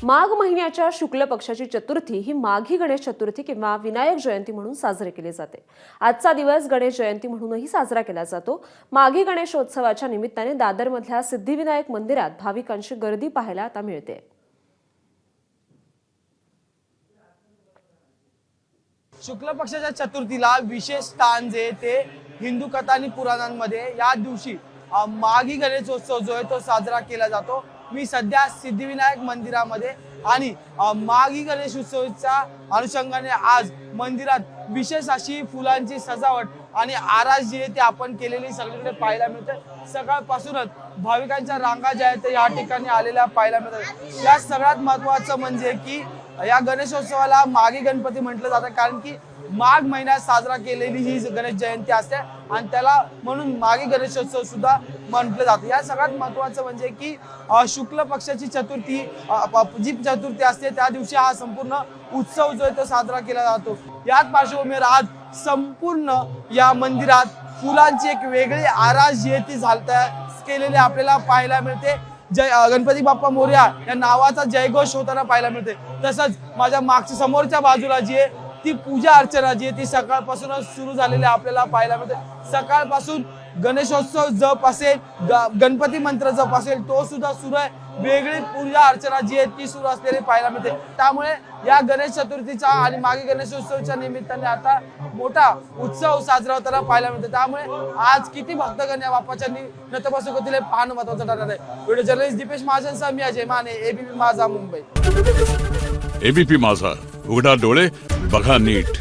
माघ महिन्याच्या शुक्ल पक्षाची चतुर्थी ही माघी गणेश चतुर्थी किंवा विनायक जयंती म्हणून साजरी केली जाते। आजचा दिवस गणेश जयंती म्हणूनही साजरा केला जातो। माघी गणेशोत्सवाच्या निमित्ताने दादरमधल्या सिद्धिविनायक मंदिरात भाविकांची गर्दी पाहायला आता मिळते। शुक्ल पक्षाच्या चतुर्थीला विशेष स्थान जे ते हिंदू कथा आणि पुराणांमध्ये या दिवशी माघी गणेशोत्सव जो आहे तो साजरा केला जातो। मी सध्या सिद्धिविनायक मंदिरामध्ये आणि माघी गणेशोत्सवाच्या अनुषंगाने आज मंदिरात विशेष अशी फुलांची सजावट आणि आरास जी आहे ती आपण केलेली सगळीकडे पाहायला मिळते। सकाळपासूनच भाविकांच्या रांगा ज्या आहेत या ठिकाणी आलेल्या पाहायला मिळतात। या सगळ्यात महत्त्वाचं म्हणजे की या गणेशोत्सवाला माघी गणपती म्हटलं जातं, कारण की माघ महिन्यात साजरा केलेली ही गणेश जयंती असते आणि त्याला म्हणून माघी गणेशोत्सव सुद्धा म्हटलं जातं। या सगळ्यात महत्त्वाचं म्हणजे की शुक्ल पक्षाची चतुर्थी जी चतुर्थी असते त्या दिवशी हा संपूर्ण उत्सव जो आहे तो साजरा केला जातो। याच पार्श्वभूमीवर आज संपूर्ण या मंदिरात फुलांची एक वेगळी आरास जी आहे ती केलेली आपल्याला पाहायला मिळते। जय गणपती बाप्पा मोरया या नावाचा जयघोष होताना पाहायला मिळते। तसंच माझ्या मागच्या समोरच्या बाजूला जी आहे ती पूजा अर्चना जी आहे ती सकाळपासूनच सुरू झालेली आपल्याला पाहायला मिळते। सकाळपासून गणेशोत्सव जप असेल, गणपती मंत्र जप असेल तो सुद्धा सुरू आहे। वेगळी पूजा अर्चना जी आहे ती सुरू असलेली पाहायला मिळते। त्यामुळे या गणेश चतुर्थीचा आणि माघी गणेशोत्सवाच्या निमित्ताने आता मोठा उत्सव साजरा होताना पाहायला मिळतो। त्यामुळे आज किती भक्तगण या बाप्पाच्या नतमस्तक होतील हे पाहणं महत्त्वाचं ठरणार आहे। व्हिडिओ जर्नलिस्ट दीपेश महाजनसह मी अजय माने, एबीपी माझा मुंबई। एबीपी माझा, उघडा डोळे बघा नीट।